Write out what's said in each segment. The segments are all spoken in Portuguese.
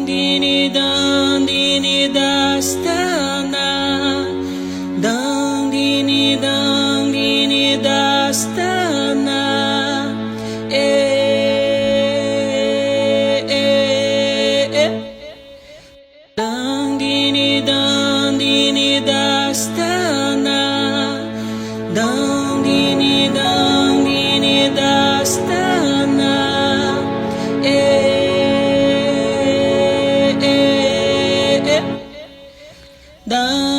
Dandini dandini dastana, dandini dandini dastana, dandini dandini dastana, dandini dandini dastana,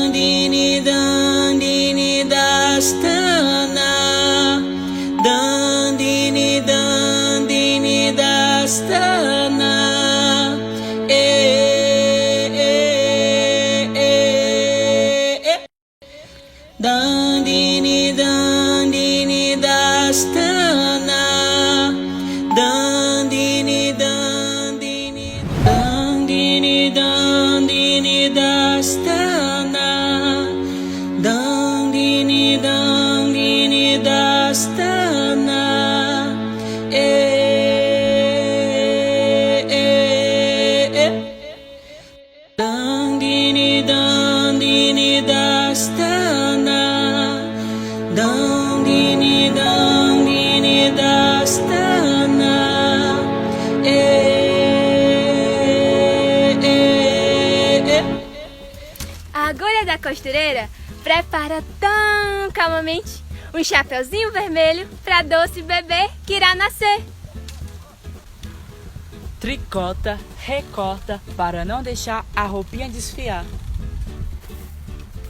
dandini dandini dastana, dandini dandini dastana, dandini dandini dastana, dandini dandini dandini dandini dastana, dandini dandini dastana, dandini dandini dastana, dandini dandini dastana, A agulha da costureira prepara tão calmamente um chapeuzinho vermelho para doce bebê que irá nascer. Tricota, recorta para não deixar a roupinha desfiar.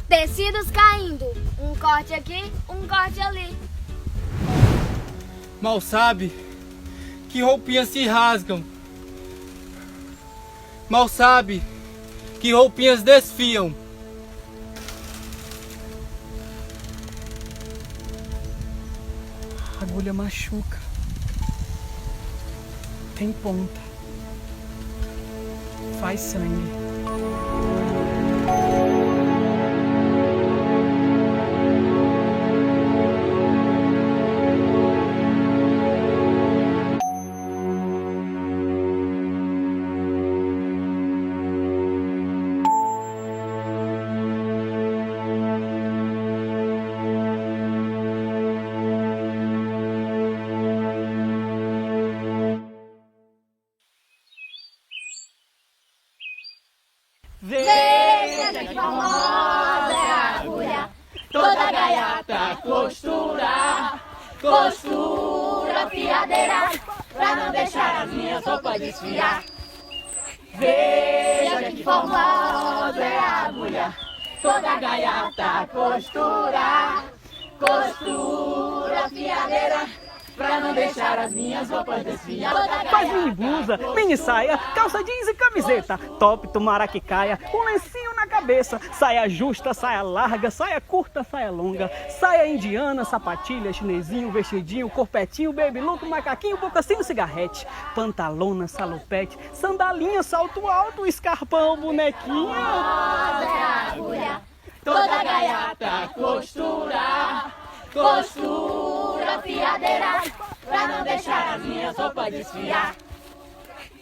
Tecidos caindo, um corte aqui, um corte ali. Mal sabe que roupinhas se rasgam. Mal sabe que roupinhas desfiam. A agulha machuca. Tem ponta. Faz sangue. Veja que formosa é a agulha, toda gaiata costura, costura fiadeira, pra não deixar as minhas roupas desfiar. Veja que formosa é a agulha, toda gaiata costura, costura fiadeira, pra não deixar as minhas roupas desfiar. Faz mini blusa, mini saia, calça jeans e camiseta, top, tomara que caia, um lencinho na cabeça, saia justa, saia larga, saia curta, saia longa, saia indiana, sapatilha, chinesinho, vestidinho, corpetinho, baby look, macaquinho, bocacinho, cigarrete, pantalona, salopete, sandalinha, salto alto, escarpão, bonequinho. Formosa é a agulha, toda gaiata costura, costura fiadeira, pra não deixar as minhas roupas desfiar.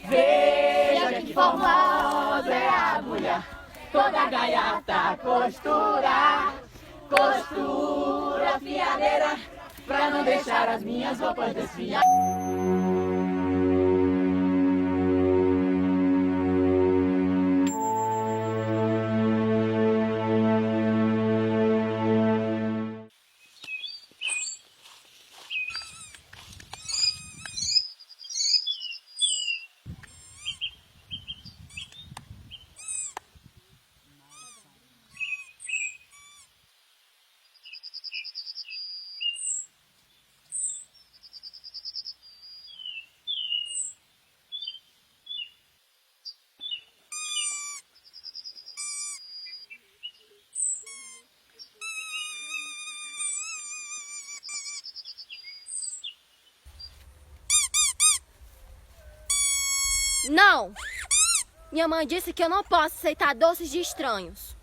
Veja que formosa é a agulha, toda gaiata costura, costura fiadeira, pra não deixar as minhas roupas desfiar. Não! Minha mãe disse que eu não posso aceitar doces de estranhos.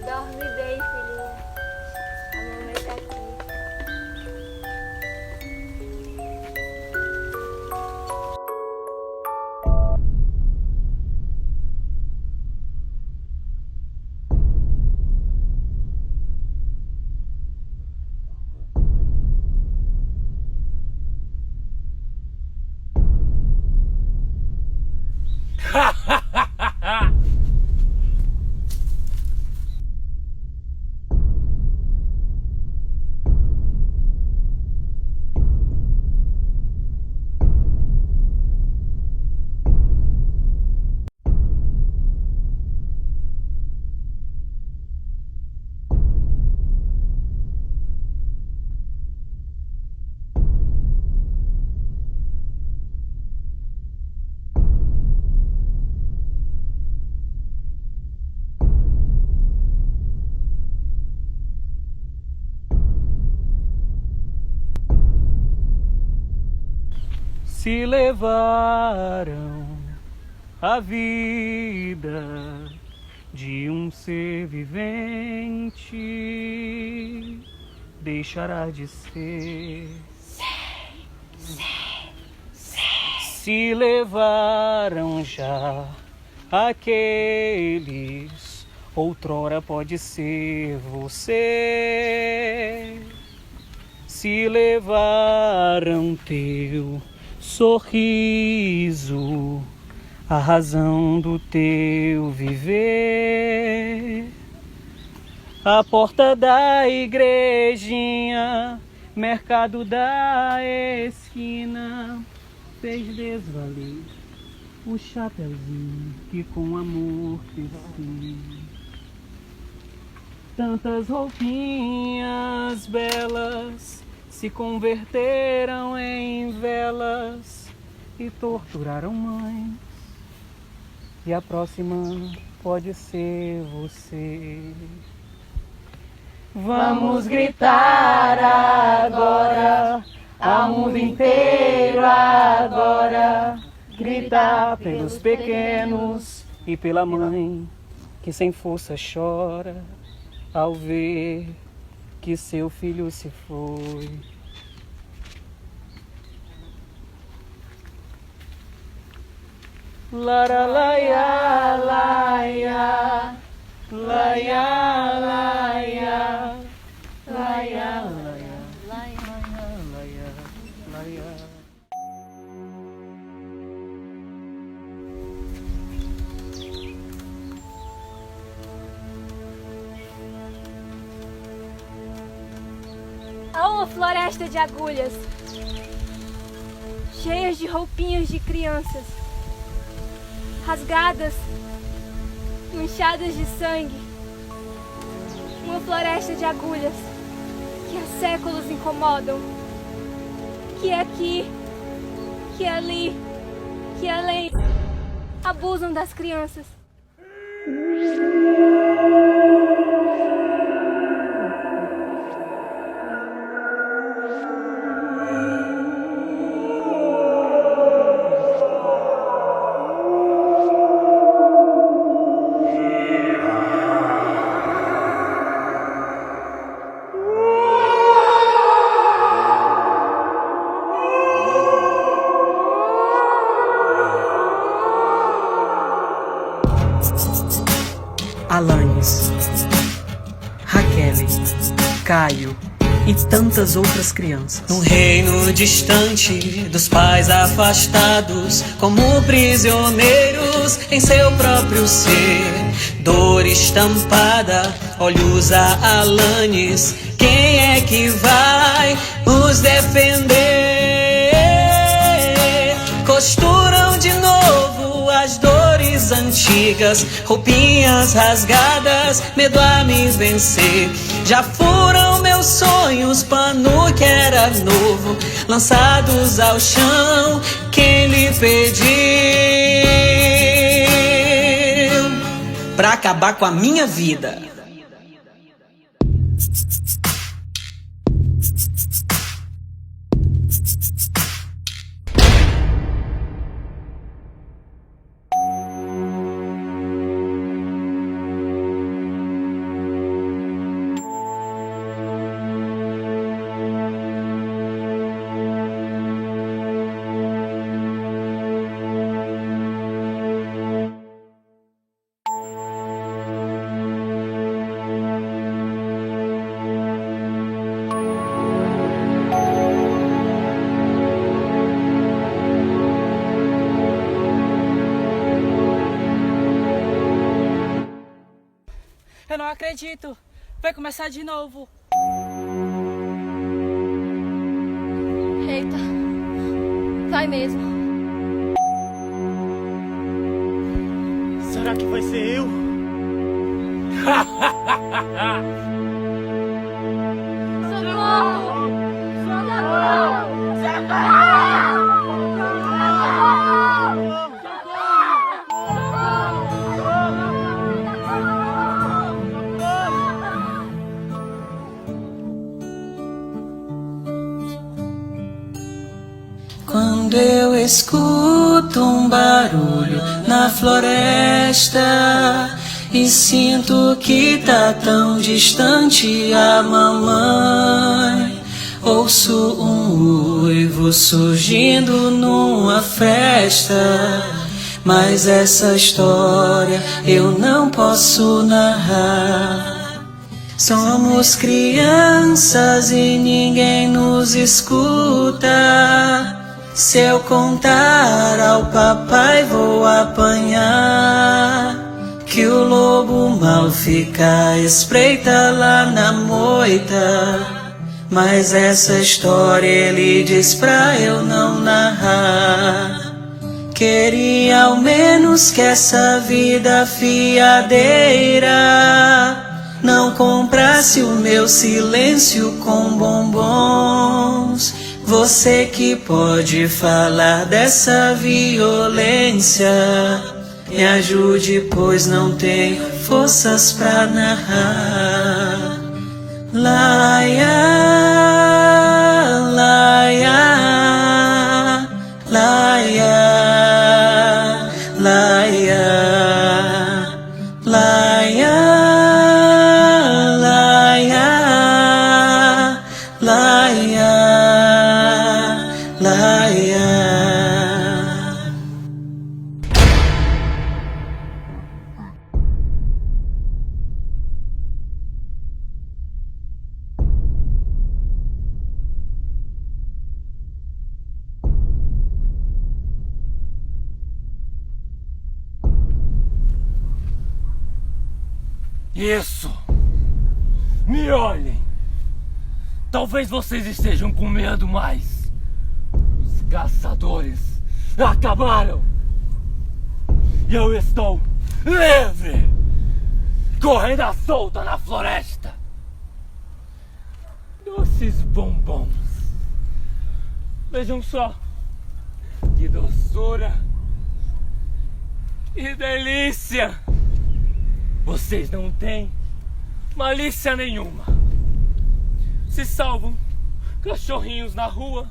Dorme bem, filhinho. A mamãe tá aqui. Se levaram a vida de um ser vivente, deixará de ser. Se levaram já aqueles, outrora pode ser você. Se levaram teu sorriso, a razão do teu viver. A porta da igrejinha, mercado da esquina, fez desvaler o chapeuzinho que com amor teci. Tantas roupinhas belas se converteram em velas e torturaram mães. E a próxima pode ser você. Vamos gritar agora, ao mundo inteiro agora. Gritar pelos pequenos e pela mãe que sem força chora ao ver que seu filho se foi. Lara laia laia laia laia laia laia laia laia. Há uma floresta de agulhas, cheias de roupinhas de crianças, rasgadas, manchadas de sangue. Uma floresta de agulhas que há séculos incomodam, que aqui, que ali, que além, abusam das crianças. Alanis, Raquel, Caio e tantas outras crianças. Um reino distante dos pais afastados, como prisioneiros em seu próprio ser. Dor estampada, olhos a Alanis. Quem é que vai os defender? Costuram de novo as dores antigas, roupinhas rasgadas, medo a me vencer. Já foram meus sonhos, pano que era novo, lançados ao chão. Quem lhe pediu pra acabar com a minha vida? Eu não acredito. Vai começar de novo. Eita, vai mesmo. Será que vai ser eu? Socorro! Quando eu escuto um barulho na floresta e sinto que tá tão distante a mamãe, ouço um uivo surgindo numa festa, mas essa história eu não posso narrar. Somos crianças e ninguém nos escuta. Se eu contar ao papai vou apanhar, que o lobo mal fica à espreita lá na moita. Mas essa história ele diz pra eu não narrar. Queria ao menos que essa vida fiadeira não comprasse o meu silêncio com bombons. Você que pode falar dessa violência, me ajude, pois não tenho forças pra narrar. Laia, laia, laia, laia, laia, laia, laia, laia. Isso! Me olhem! Talvez vocês estejam com medo, mas os caçadores acabaram! E eu estou livre! Correndo à solta na floresta! Doces bombons! Vejam só! Que doçura! Que delícia! Vocês não têm malícia nenhuma. Se salvam cachorrinhos na rua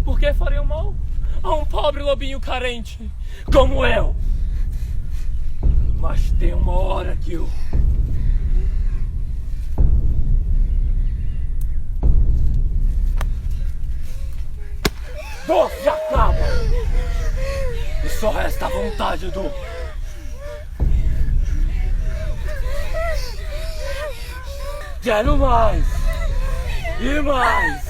porque fariam mal a um pobre lobinho carente como eu. Mas tem uma hora que o doce acaba e só resta a vontade do quero mais! E mais!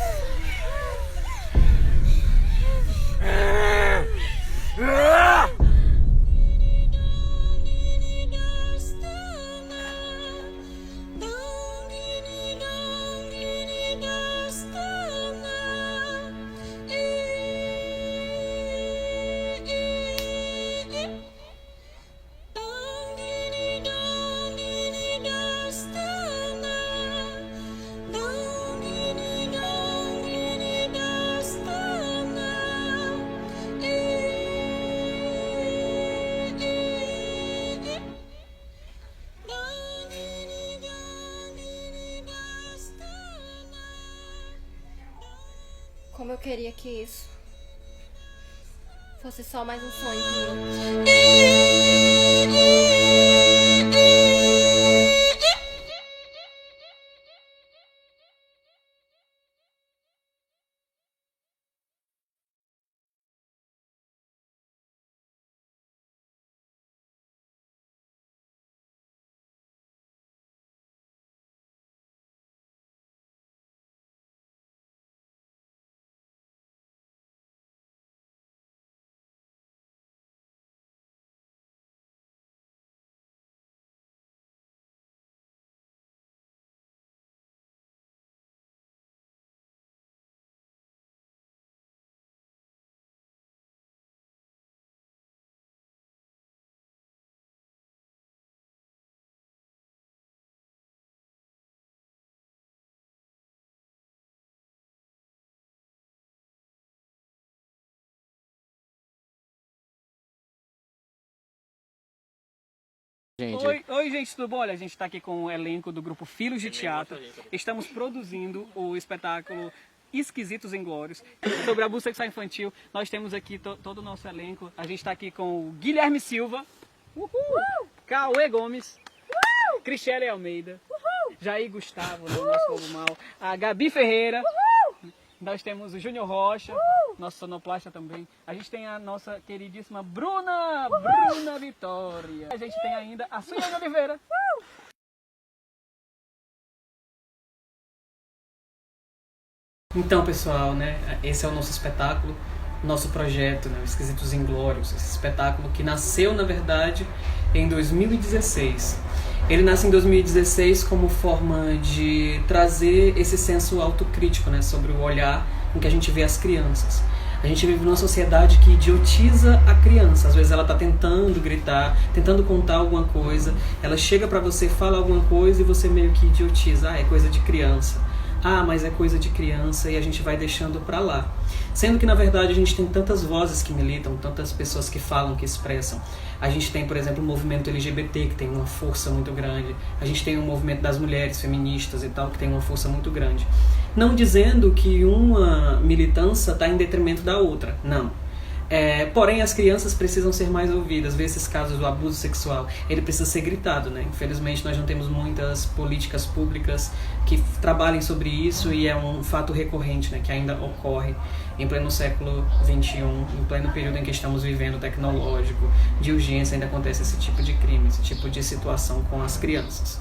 Como eu queria que isso fosse só mais um sonho meu. Oi, gente, tudo bom? Olha, a gente está aqui com o elenco do grupo Filhos de Teatro. Estamos produzindo o espetáculo Esquisitos Inglórios sobre abuso sexual infantil. Nós temos aqui todo o nosso elenco. A gente está aqui com o Guilherme Silva, Cauê Gomes, Cristiane Almeida, Jair Gustavo, do nosso Povo Mal, a Gabi Ferreira. Nós temos o Júnior Rocha, nosso sonoplasta também. A gente tem a nossa queridíssima Bruna Vitória. A gente tem ainda a Suiane Oliveira. Então, pessoal, né, esse é o nosso espetáculo, nosso projeto, né, Esquisitos Inglórios. Esse espetáculo que nasceu, na verdade, em 2016. Ele nasce em 2016 como forma de trazer esse senso autocrítico, né, sobre o olhar com que a gente vê as crianças. A gente vive numa sociedade que idiotiza a criança. Às vezes ela está tentando gritar, tentando contar alguma coisa, ela chega para você, fala alguma coisa e você meio que idiotiza. Ah, é coisa de criança. Ah, mas é coisa de criança, e a gente vai deixando pra lá. Sendo que, na verdade, a gente tem tantas vozes que militam, tantas pessoas que falam, que expressam. A gente tem, por exemplo, o movimento LGBT, que tem uma força muito grande. A gente tem o movimento das mulheres feministas e tal, que tem uma força muito grande. Não dizendo que uma militância está em detrimento da outra, não. Porém, as crianças precisam ser mais ouvidas. Ver esses casos do abuso sexual, ele precisa ser gritado, né? Infelizmente, nós não temos muitas políticas públicas que trabalhem sobre isso, e é um fato recorrente, né, que ainda ocorre em pleno século XXI, em pleno período em que estamos vivendo tecnológico, de urgência, ainda acontece esse tipo de crime, esse tipo de situação com as crianças.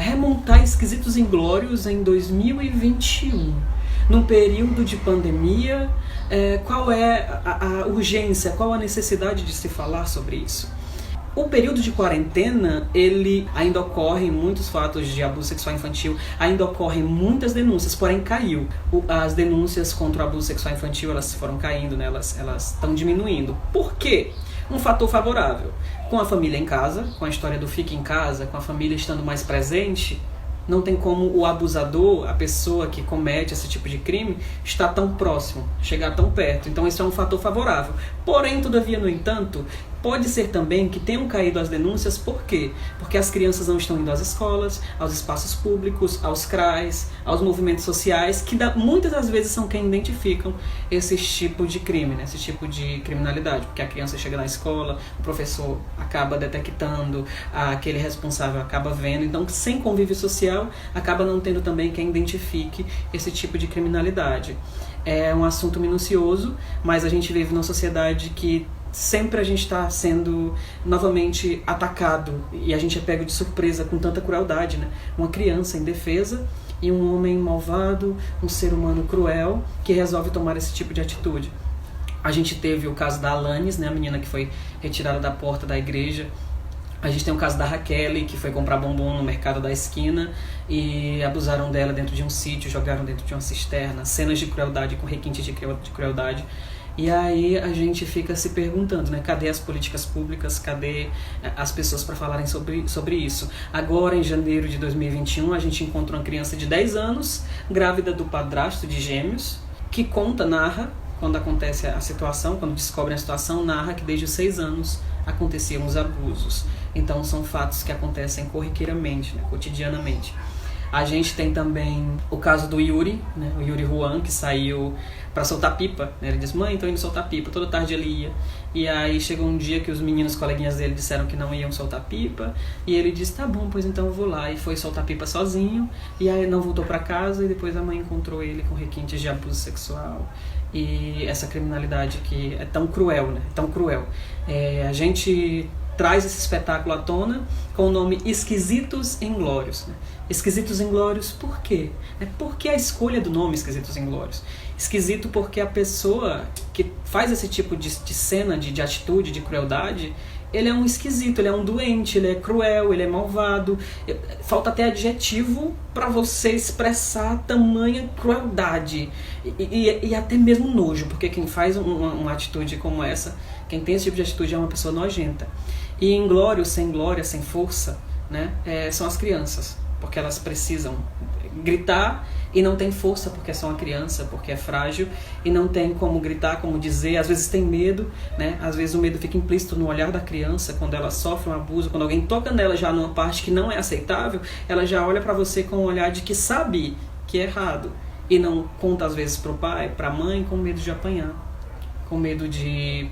Remontar Esquisitos Inglórios em 2021, num período de pandemia. Qual é a urgência, qual a necessidade de se falar sobre isso? O período de quarentena, ele ainda ocorre muitos fatos de abuso sexual infantil, ainda ocorrem muitas denúncias, porém caiu. As denúncias contra o abuso sexual infantil, elas foram caindo, né? Elas estão diminuindo. Por quê? Um fator favorável. Com a família em casa, com a história do fique em casa, com a família estando mais presente, não tem como o abusador, a pessoa que comete esse tipo de crime, estar tão próximo, chegar tão perto. Então isso é um fator favorável. Porém, todavia, no entanto, pode ser também que tenham caído as denúncias. Por quê? Porque as crianças não estão indo às escolas, aos espaços públicos, aos CRAs, aos movimentos sociais, que muitas das vezes são quem identificam esse tipo de crime, né? Esse tipo de criminalidade. Porque a criança chega na escola, o professor acaba detectando, aquele responsável acaba vendo. Então, sem convívio social, acaba não tendo também quem identifique esse tipo de criminalidade. É um assunto minucioso, mas a gente vive numa sociedade que sempre a gente está sendo novamente atacado, e a gente é pego de surpresa com tanta crueldade, né? Uma criança indefesa e um homem malvado, um ser humano cruel, que resolve tomar esse tipo de atitude. A gente teve o caso da Alanis, né? A menina que foi retirada da porta da igreja. A gente tem o caso da Raquel, que foi comprar bombom no mercado da esquina e abusaram dela dentro de um sítio, jogaram dentro de uma cisterna. Cenas de crueldade com requinte de crueldade. E aí a gente fica se perguntando, né? Cadê as políticas públicas? Cadê as pessoas para falarem sobre isso? Agora, em janeiro de 2021, a gente encontra uma criança de 10 anos, grávida do padrasto de gêmeos, que narra, quando acontece a situação, quando descobrem a situação, narra que desde os 6 anos aconteciam os abusos. Então são fatos que acontecem corriqueiramente, né? Cotidianamente. A gente tem também o caso do Yuri, né? O Yuri Juan, que saiu para soltar pipa, né? Ele disse: mãe, tô indo soltar pipa. Toda tarde ele ia. E aí chegou um dia que os meninos, coleguinhas dele, disseram que não iam soltar pipa. E ele disse: tá bom, pois então eu vou lá. E foi soltar pipa sozinho. E aí não voltou para casa. E depois a mãe encontrou ele com requintes de abuso sexual. E essa criminalidade que é tão cruel, né? Tão cruel. A gente traz esse espetáculo à tona com o nome Esquisitos Inglórios, né? Esquisitos Inglórios por quê? Por que a escolha do nome Esquisitos Inglórios? Esquisito porque a pessoa que faz esse tipo de cena, de atitude, de crueldade, ele é um esquisito, ele é um doente, ele é cruel, ele é malvado. Falta até adjetivo para você expressar tamanha crueldade e até mesmo nojo, porque quem faz uma atitude como essa, quem tem esse tipo de atitude é uma pessoa nojenta. E inglório, sem glória, sem força, né, são as crianças, porque elas precisam gritar e não tem força porque é só uma criança, porque é frágil e não tem como gritar, como dizer, às vezes tem medo, né? Às vezes o medo fica implícito no olhar da criança, quando ela sofre um abuso, quando alguém toca nela já numa parte que não é aceitável, ela já olha para você com um olhar de que sabe que é errado e não conta às vezes pro pai, pra mãe, com medo de apanhar, com medo de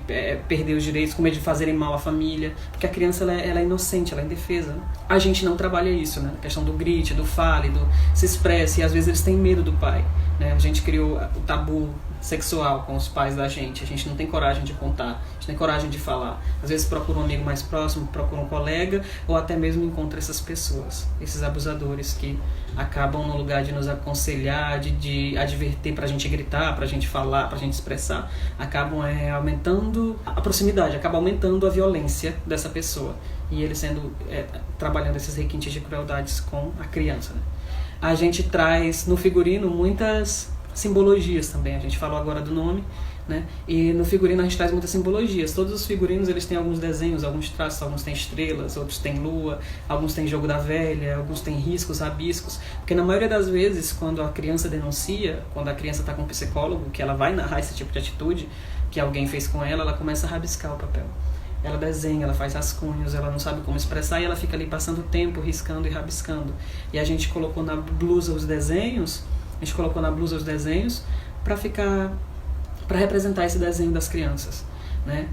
perder os direitos, com medo de fazerem mal à família, porque a criança ela é inocente, ela é indefesa, né? A gente não trabalha isso, né? A questão do grite, do fale, do se expresse, e às vezes eles têm medo do pai, né? A gente criou o tabu sexual com os pais da gente, a gente não tem coragem de contar, a gente não tem coragem de falar. Às vezes procura um amigo mais próximo, procura um colega, ou até mesmo encontra essas pessoas, esses abusadores que acabam no lugar de nos aconselhar, de advertir pra gente gritar, pra gente falar, pra gente expressar, acabam aumentando a proximidade, acabam aumentando a violência dessa pessoa. E ele trabalhando esses requintes de crueldades com a criança, né? A gente traz no figurino muitas simbologias também, a gente falou agora do nome, né? E no figurino a gente traz muitas simbologias. Todos os figurinos eles têm alguns desenhos, alguns traços, alguns têm estrelas, outros têm lua, alguns têm jogo da velha, alguns têm riscos, rabiscos, porque na maioria das vezes quando a criança denuncia, quando a criança está com um psicólogo, que ela vai narrar esse tipo de atitude que alguém fez com ela começa a rabiscar o papel. Ela desenha, ela faz rascunhos, ela não sabe como expressar e ela fica ali passando tempo riscando e rabiscando. E a gente colocou na blusa os desenhos, para representar esse desenho das crianças, né?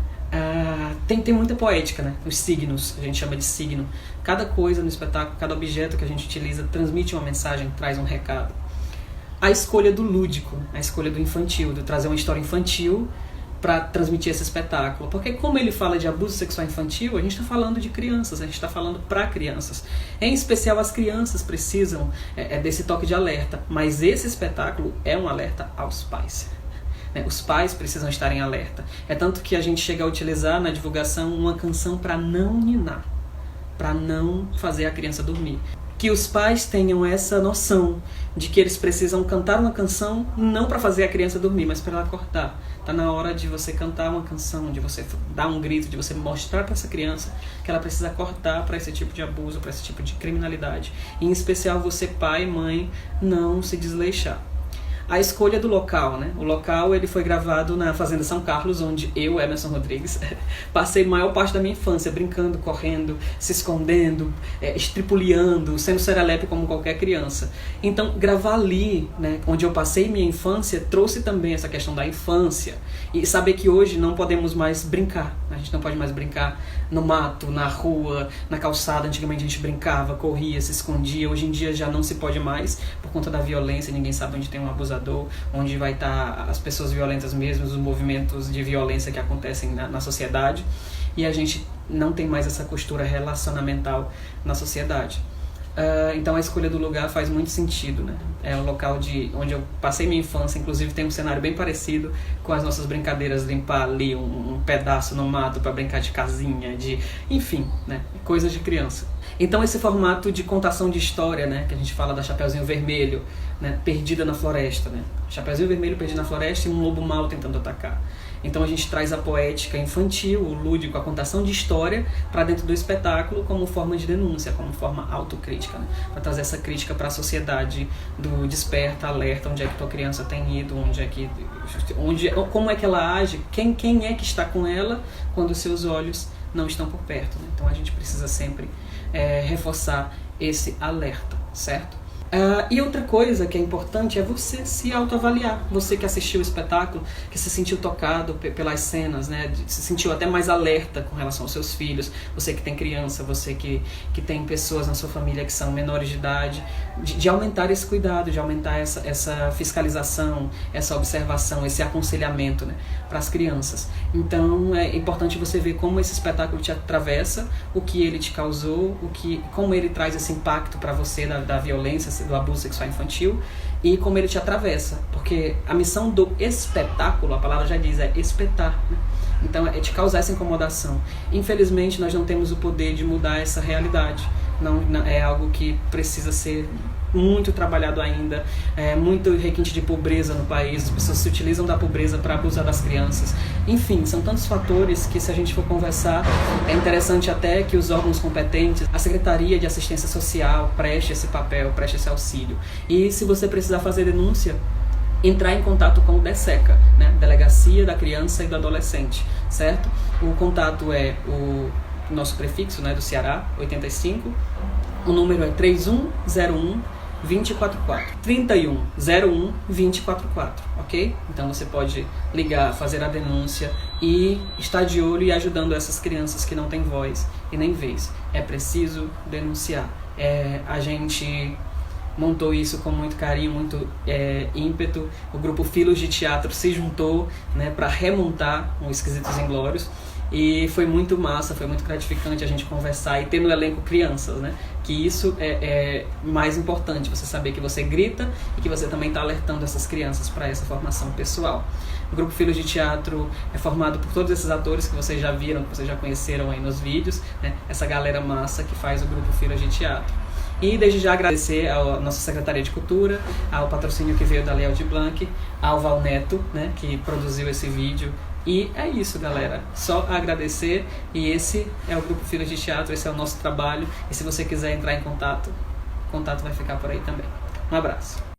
Tem muita poética, né? Os signos, a gente chama de signo. Cada coisa no espetáculo, cada objeto que a gente utiliza transmite uma mensagem, traz um recado. A escolha do lúdico, a escolha do infantil, de trazer uma história infantil para transmitir esse espetáculo. Porque como ele fala de abuso sexual infantil, a gente está falando de crianças, a gente está falando para crianças. Em especial as crianças precisam desse toque de alerta, mas esse espetáculo é um alerta aos pais. Os pais precisam estar em alerta. É tanto que a gente chega a utilizar na divulgação uma canção para não ninar, para não fazer a criança dormir. Que os pais tenham essa noção de que eles precisam cantar uma canção não para fazer a criança dormir, mas para ela acordar. Está na hora de você cantar uma canção, de você dar um grito, de você mostrar para essa criança que ela precisa acordar para esse tipo de abuso, para esse tipo de criminalidade. E, em especial você, pai, mãe, não se desleixar. A escolha do local, né? O local ele foi gravado na Fazenda São Carlos, onde eu, Emerson Rodrigues, passei a maior parte da minha infância brincando, correndo, se escondendo, estripuliando, sendo serelepe como qualquer criança. Então, gravar ali, né, onde eu passei minha infância, trouxe também essa questão da infância. E saber que hoje não podemos mais brincar. A gente não pode mais brincar no mato, na rua, na calçada. Antigamente a gente brincava, corria, se escondia. Hoje em dia já não se pode mais por conta da violência. Ninguém sabe onde tem um abusador, onde vai estar as pessoas violentas mesmo, os movimentos de violência que acontecem na sociedade. E a gente não tem mais essa costura relacionamental na sociedade. Então a escolha do lugar faz muito sentido, né? É um local onde eu passei minha infância, inclusive tem um cenário bem parecido com as nossas brincadeiras, limpar ali um pedaço no mato para brincar de casinha, enfim, né? Coisas de criança. Então esse formato de contação de história, né? Que a gente fala da Chapeuzinho Vermelho, né? Perdida na floresta, né? Chapeuzinho Vermelho perdido na floresta e um lobo mau tentando atacar. Então a gente traz a poética infantil, o lúdico, a contação de história para dentro do espetáculo como forma de denúncia, como forma autocrítica, né? Para trazer essa crítica para a sociedade do desperta, alerta, onde é que tua criança tem ido, como é que ela age, quem é que está com ela quando os seus olhos não estão por perto, né? Então a gente precisa sempre reforçar esse alerta, certo? E outra coisa que é importante é você se autoavaliar. Você que assistiu o espetáculo, que se sentiu tocado pelas cenas, né? Se sentiu até mais alerta com relação aos seus filhos. Você que tem criança, você que tem pessoas na sua família que são menores de idade. De aumentar esse cuidado, de aumentar essa fiscalização, essa observação, esse aconselhamento, né? Para as crianças. Então é importante você ver como esse espetáculo te atravessa, o que ele te causou, como ele traz esse impacto para você da violência, do abuso sexual infantil e como ele te atravessa, porque a missão do espetáculo, a palavra já diz, é espetar, né? Então é te causar essa incomodação. Infelizmente nós não temos o poder de mudar essa realidade, não é algo que precisa ser muito trabalhado ainda, muito requinte de pobreza no país, as pessoas se utilizam da pobreza para abusar das crianças. Enfim, são tantos fatores que, se a gente for conversar, é interessante até que os órgãos competentes, a Secretaria de Assistência Social, preste esse papel, preste esse auxílio. E se você precisar fazer denúncia, entrar em contato com o DECECA, né? Delegacia da Criança e do Adolescente, certo? O contato é o nosso prefixo, né, do Ceará, 85, o número é 3101 2044, 3101 2044, ok? Então você pode ligar, fazer a denúncia e estar de olho e ajudando essas crianças que não têm voz e nem vez. É preciso denunciar. A gente montou isso com muito carinho, muito ímpeto. O grupo Filos de Teatro se juntou, né, para remontar o Esquisitos Inglórios. E foi muito massa, foi muito gratificante a gente conversar e ter no elenco crianças, né? Que isso é mais importante, você saber que você grita e que você também está alertando essas crianças para essa formação pessoal. O Grupo Filos de Teatro é formado por todos esses atores que vocês já viram, que vocês já conheceram aí nos vídeos, né? Essa galera massa que faz o Grupo Filos de Teatro. E desde já agradecer à nossa Secretaria de Cultura, ao patrocínio que veio da Lei Aldir Blanc, ao Val Neto, né, que produziu esse vídeo. E é isso, galera. Só agradecer. E esse é o Grupo Filos de Teatro, esse é o nosso trabalho. E se você quiser entrar em contato, o contato vai ficar por aí também. Um abraço.